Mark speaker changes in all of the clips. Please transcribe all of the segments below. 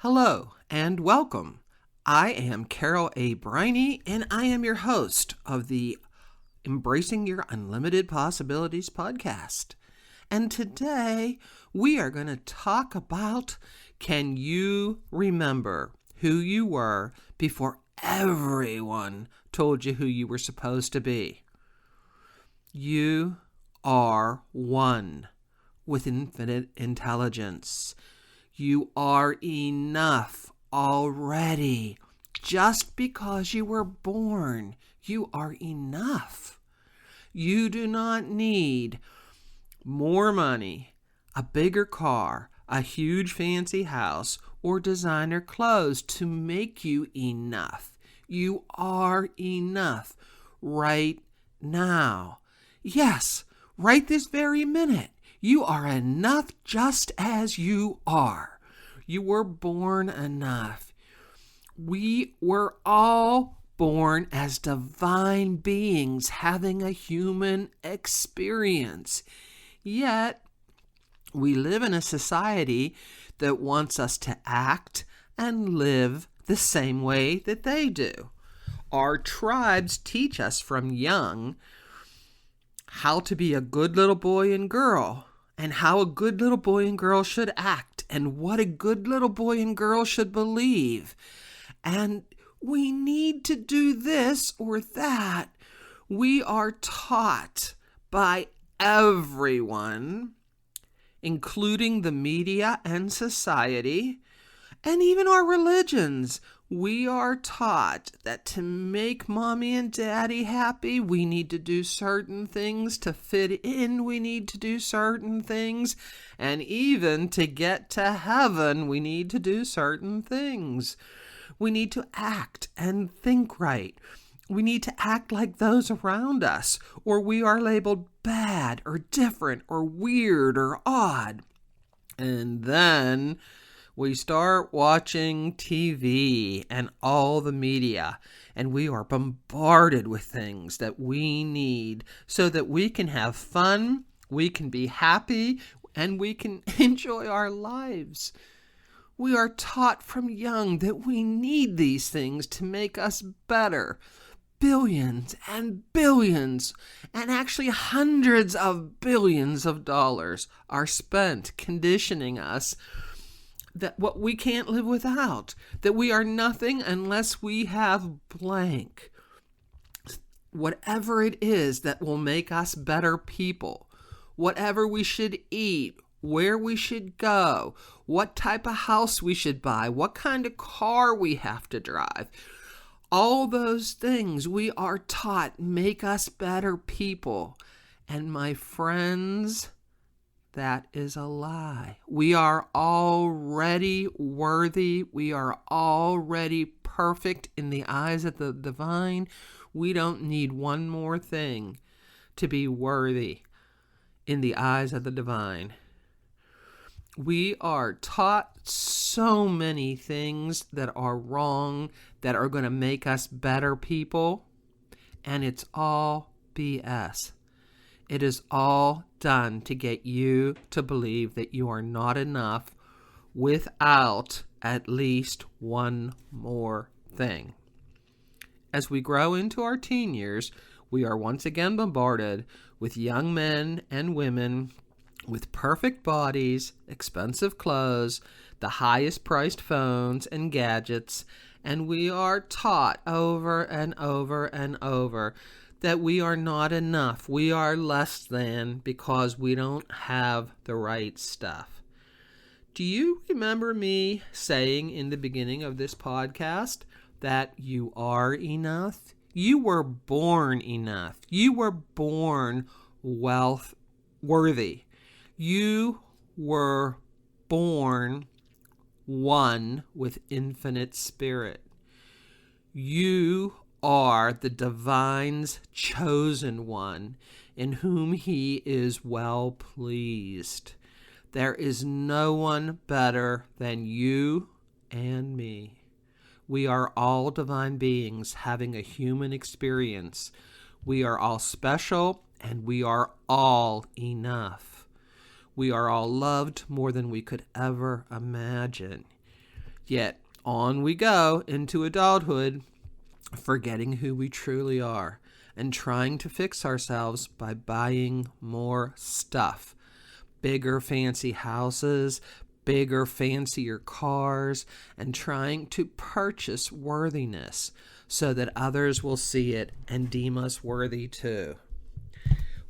Speaker 1: Hello and welcome. I am Carol A. Briney, and I am your host of the Embracing Your Unlimited Possibilities podcast. And today we are going to talk about, can you remember who you were before everyone told you who you were supposed to be? You are one with infinite intelligence. You are enough already. Just because you were born, you are enough. You do not need more money, a bigger car, a huge fancy house, or designer clothes to make you enough. You are enough right now. Yes, right this very minute. You are enough just as you are. You were born enough. We were all born as divine beings having a human experience. Yet, we live in a society that wants us to act and live the same way that they do. Our tribes teach us from young how to be a good little boy and girl, and how a good little boy and girl should act, and what a good little boy and girl should believe. And we need to do this or that. We are taught by everyone, including the media and society, and even our religions. We are taught that to make mommy and daddy happy, we need to do certain things. To fit in, we need to do certain things. And even to get to heaven, we need to do certain things. We need to act and think right. We need to act like those around us, or we are labeled bad or different or weird or odd. And then we start watching TV and all the media, and we are bombarded with things that we need so that we can have fun, we can be happy, and we can enjoy our lives. We are taught from young that we need these things to make us better. Billions and billions, and actually hundreds of billions of dollars are spent conditioning us that what we can't live without, that we are nothing unless we have blank. Whatever it is that will make us better people, whatever we should eat, where we should go, what type of house we should buy, what kind of car we have to drive, all those things we are taught make us better people. And my friends, that is a lie. We are already worthy. We are already perfect in the eyes of the divine. We don't need one more thing to be worthy in the eyes of the divine. We are taught so many things that are wrong, that are going to make us better people, and it's all BS. It is all done to get you to believe that you are not enough without at least one more thing. As we grow into our teen years, we are once again bombarded with young men and women with perfect bodies, expensive clothes, the highest priced phones and gadgets, and we are taught over and over and over that we are not enough. We are less than because we don't have the right stuff. Do you remember me saying in the beginning of this podcast that you are enough? You were born enough. You were born wealth worthy. You were born one with infinite spirit. You are the divine's chosen one, in whom he is well pleased. There is no one better than you and me. We are all divine beings having a human experience. We are all special, and we are all enough. We are all loved more than we could ever imagine. Yet on we go into adulthood, forgetting who we truly are and trying to fix ourselves by buying more stuff. Bigger fancy houses, bigger fancier cars, and trying to purchase worthiness so that others will see it and deem us worthy too.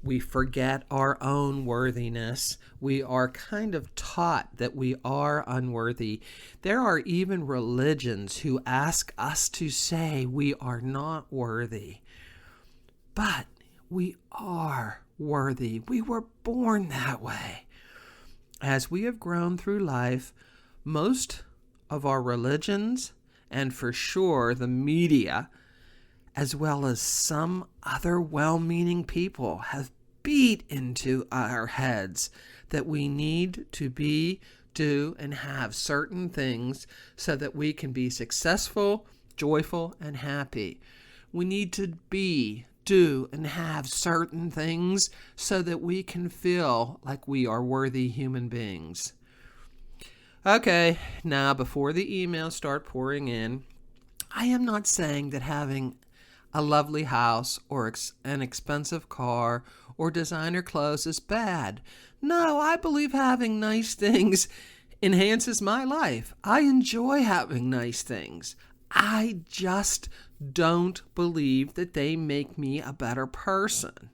Speaker 1: We forget our own worthiness. We are kind of taught that we are unworthy. There are even religions who ask us to say we are not worthy. But we are worthy. We were born that way. As we have grown through life, most of our religions, and for sure the media, as well as some other well-meaning people, have beat into our heads that we need to be, do, and have certain things so that we can be successful, joyful, and happy. We need to be, do, and have certain things so that we can feel like we are worthy human beings. Okay, now before the emails start pouring in, I am not saying that having a lovely house or an expensive car or designer clothes is bad. No, I believe having nice things enhances my life. I enjoy having nice things. I just don't believe that they make me a better person.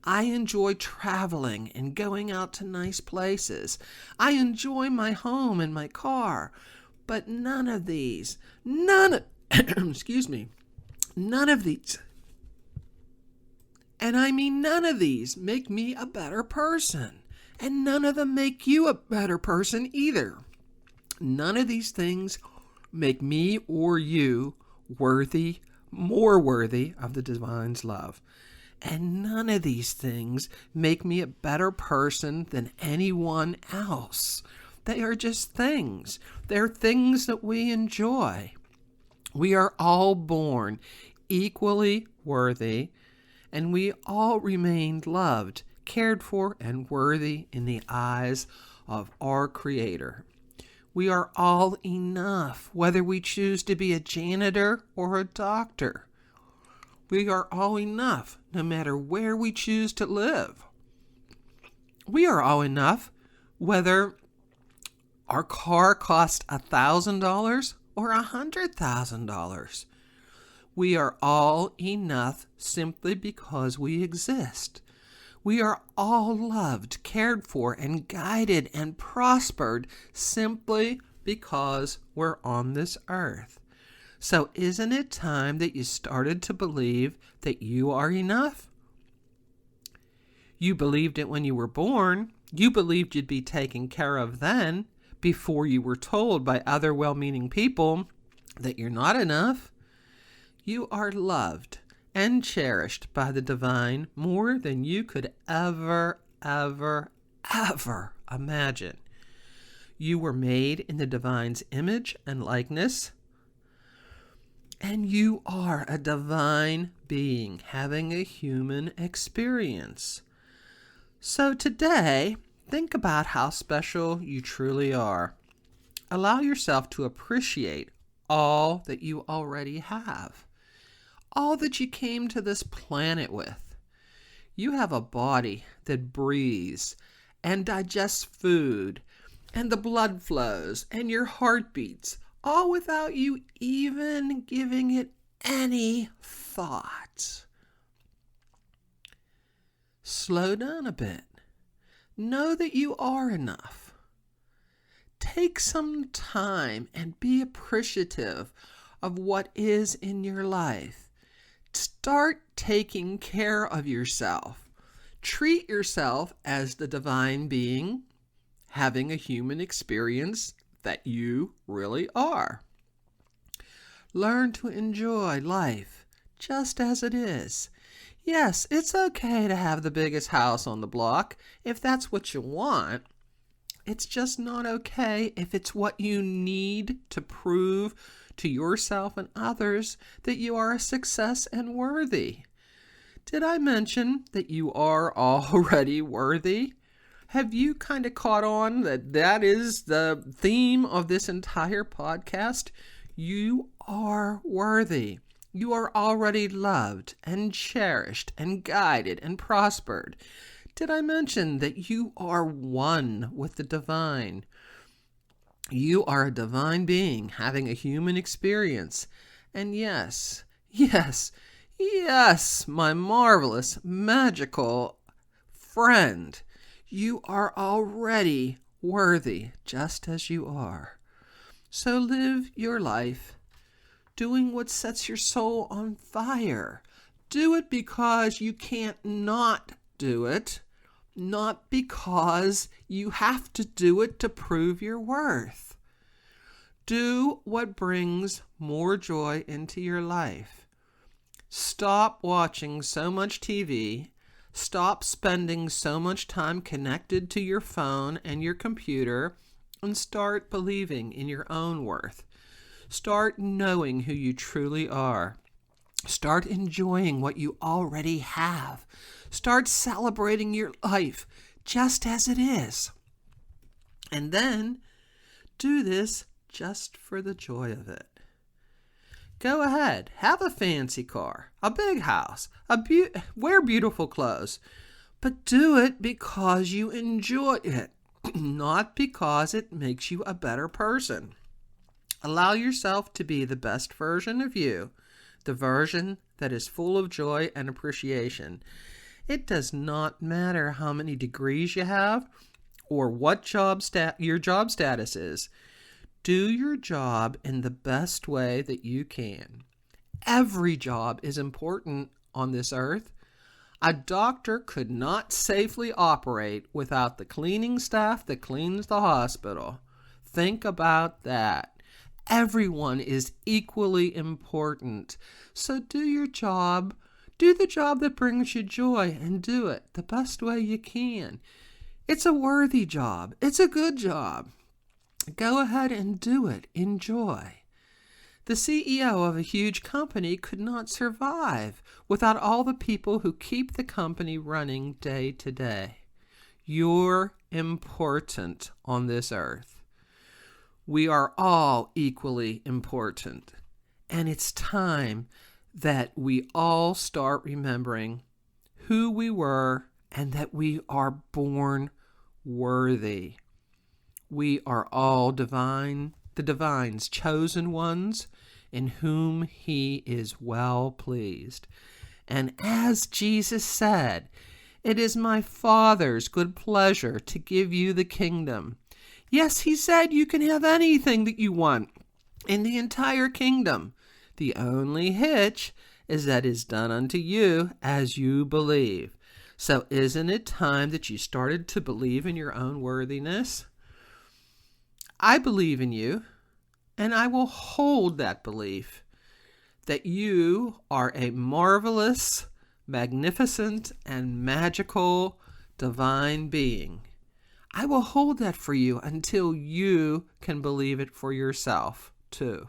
Speaker 1: I enjoy traveling and going out to nice places. I enjoy my home and my car. But none of these, excuse me, none of these, and I mean none of these, make me a better person. And none of them make you a better person either. None of these things make me or you worthy, more worthy of the divine's love. And none of these things make me a better person than anyone else. They are just things. They're things that we enjoy. We are all born equally worthy, and we all remain loved, cared for, and worthy in the eyes of our Creator. We are all enough, whether we choose to be a janitor or a doctor. We are all enough, no matter where we choose to live. We are all enough, whether our car costs $1,000 or $100,000. We are all enough simply because we exist. We are all loved, cared for, and guided and prospered simply because we're on this earth. So isn't it time that you started to believe that you are enough? You believed it when you were born. You believed you'd be taken care of then, before you were told by other well-meaning people that you're not enough. You are loved and cherished by the divine more than you could ever imagine. You were made in the divine's image and likeness, and you are a divine being having a human experience. So today, think about how special you truly are. Allow yourself to appreciate all that you already have, all that you came to this planet with. You have a body that breathes and digests food, and the blood flows, and your heart beats, all without you even giving it any thought. Slow down a bit. Know that you are enough. Take some time and be appreciative of what is in your life. Start taking care of yourself. Treat yourself as the divine being having a human experience that you really are. Learn to enjoy life just as it is. Yes, it's okay to have the biggest house on the block if that's what you want. It's just not okay if it's what you need to prove to yourself and others that you are a success and worthy. Did I mention that you are already worthy? Have you kind of caught on that is the theme of this entire podcast? You are worthy. You are already loved and cherished and guided and prospered. Did I mention that you are one with the divine? You are a divine being having a human experience. And yes, my marvelous, magical friend, you are already worthy just as you are. So live your life doing what sets your soul on fire. Do it because you can't not do it, not because you have to do it to prove your worth. Do what brings more joy into your life. Stop watching so much TV. Stop spending so much time connected to your phone and your computer, and start believing in your own worth. Start knowing who you truly are. Start enjoying what you already have. Start celebrating your life just as it is. And then do this just for the joy of it. Go ahead, have a fancy car, a big house, wear beautiful clothes, but do it because you enjoy it, not because it makes you a better person. Allow yourself to be the best version of you, the version that is full of joy and appreciation. It does not matter how many degrees you have or what your job status is. Do your job in the best way that you can. Every job is important on this earth. A doctor could not safely operate without the cleaning staff that cleans the hospital. Think about that. Everyone is equally important. So do your job. Do the job that brings you joy and do it the best way you can. It's a worthy job. It's a good job. Go ahead and do it. Enjoy. The CEO of a huge company could not survive without all the people who keep the company running day to day. You're important on this earth. We are all equally important. And it's time that we all start remembering who we were and that we are born worthy. We are all divine, the divine's chosen ones, in whom he is well pleased. And as Jesus said, it is my Father's good pleasure to give you the kingdom. Yes, he said you can have anything that you want in the entire kingdom. The only hitch is that it is done unto you as you believe. So isn't it time that you started to believe in your own worthiness? I believe in you, and I will hold that belief that you are a marvelous, magnificent, and magical divine being. I will hold that for you until you can believe it for yourself, too.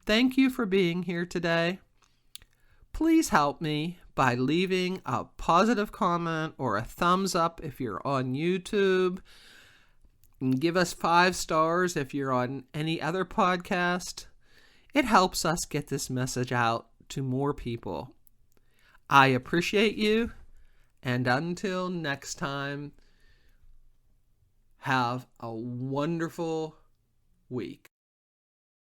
Speaker 1: Thank you for being here today. Please help me by leaving a positive comment or a thumbs up if you're on YouTube. And give us 5 stars if you're on any other podcast. It helps us get this message out to more people. I appreciate you, and until next time, have a wonderful week.